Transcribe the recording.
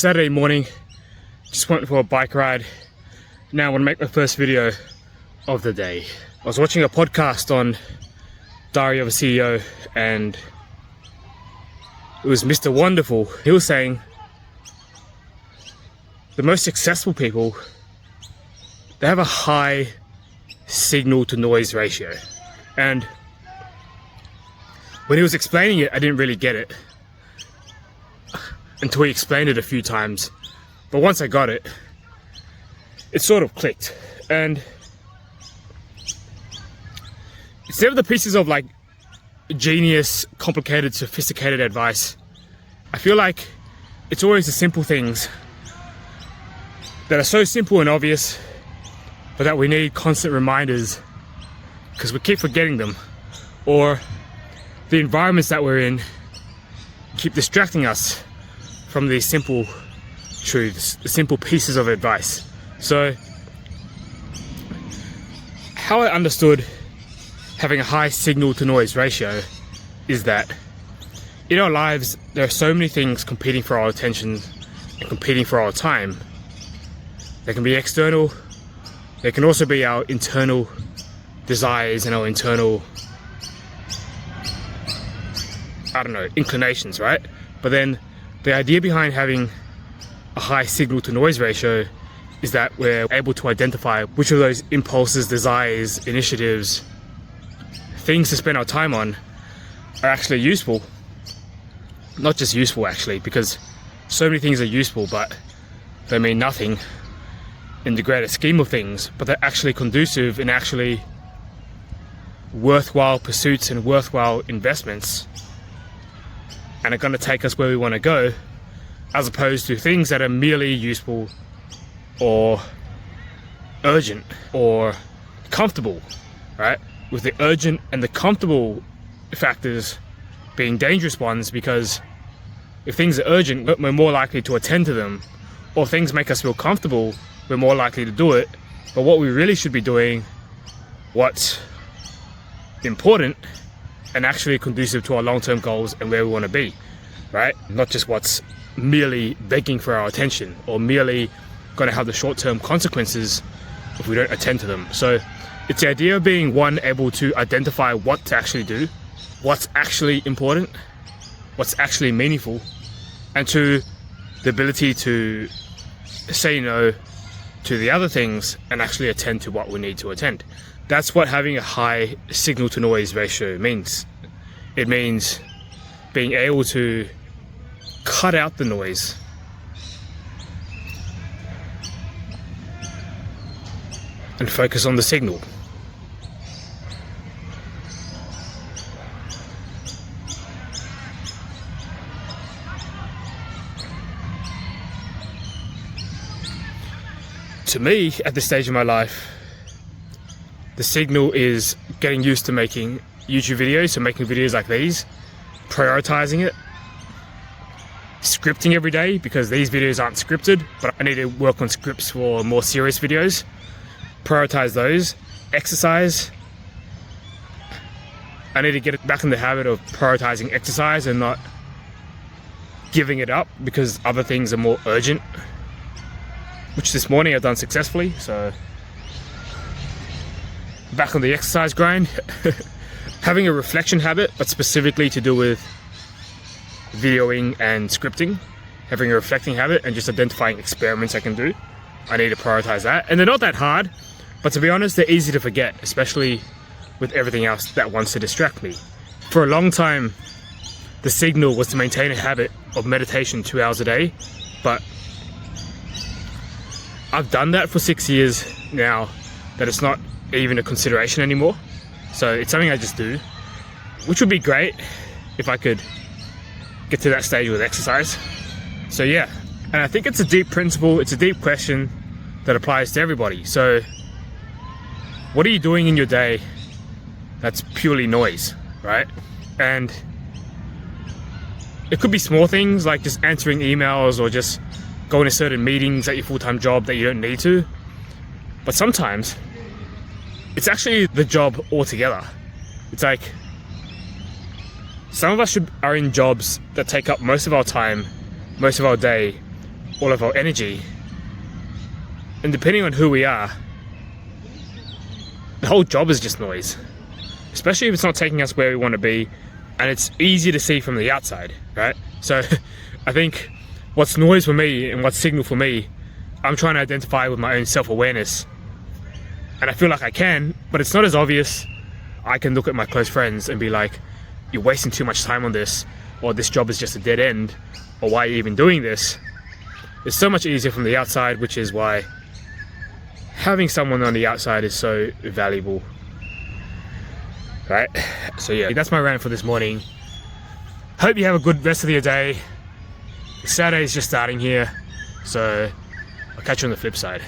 Saturday morning, just went for a bike ride. Now I want to make my first video of the day. I was watching a podcast on Diary of a CEO and it was Mr. Wonderful. He was saying the most successful people, they have a high signal to noise ratio. And when he was explaining it, I didn't really get it until he explained it a few times. But once I got it, it sort of clicked. And instead of the pieces of like genius, complicated, sophisticated advice, I feel like it's always the simple things that are so simple and obvious, but that we need constant reminders because we keep forgetting them, or the environments that we're in keep distracting us from these simple truths, the simple pieces of advice. So how I understood having a high signal to noise ratio is that in our lives there are so many things competing for our attention and competing for our time. They can be external, they can also be our internal desires and our internal, inclinations, right? But then the idea behind having a high signal to noise ratio is that we're able to identify which of those impulses, desires, initiatives, things to spend our time on are actually useful. Not just useful actually, because so many things are useful but they mean nothing in the greater scheme of things, but they're actually conducive and actually worthwhile pursuits and worthwhile investments, and are going to take us where we want to go, as opposed to things that are merely useful or urgent or comfortable, right? With the urgent and the comfortable factors being dangerous ones, because if things are urgent, we're more likely to attend to them, or things make us feel comfortable, we're more likely to do it. But what we really should be doing, what's important and actually conducive to our long-term goals and where we want to be, right? Not just what's merely begging for our attention or merely going to have the short-term consequences if we don't attend to them. So it's the idea of being, one, able to identify what to actually do, what's actually important, what's actually meaningful, and two, the ability to say no to the other things and actually attend to what we need to attend. That's what having a high signal to noise ratio means. It means being able to cut out the noise and focus on the signal. To me, at this stage of my life, the signal is getting used to making YouTube videos, so making videos like these, prioritizing it, scripting every day, because these videos aren't scripted, but I need to work on scripts for more serious videos, prioritize those, exercise. I need to get back in the habit of prioritizing exercise and not giving it up because other things are more urgent, which this morning I've done successfully. So back on the exercise grind. Having a reflection habit, but specifically to do with videoing and scripting. Having a reflecting habit and just identifying experiments I can do. I need to prioritize that. And they're not that hard, but to be honest, they're easy to forget, especially with everything else that wants to distract me. For a long time, the signal was to maintain a habit of meditation 2 hours a day, but I've done that for 6 years now that it's not even a consideration anymore. So it's something I just do, which would be great if I could get to that stage with exercise. So yeah, and I think it's a deep principle, it's a deep question that applies to everybody. So what are you doing in your day that's purely noise, right? And it could be small things like just answering emails or just going to certain meetings at your full-time job that you don't need to. But sometimes it's actually the job altogether. It's like some of us are in jobs that take up most of our time, most of our day, all of our energy. And depending on who we are, the whole job is just noise. Especially if it's not taking us where we want to be, and it's easy to see from the outside, right? So I think what's noise for me and what's signal for me, I'm trying to identify with my own self-awareness. And I feel like I can, but it's not as obvious. I can look at my close friends and be like, you're wasting too much time on this, or this job is just a dead end, or why are you even doing this? It's so much easier from the outside, which is why having someone on the outside is so valuable, right? So yeah, that's my rant for this morning. Hope you have a good rest of your day. Saturday's just starting here, so I'll catch you on the flip side.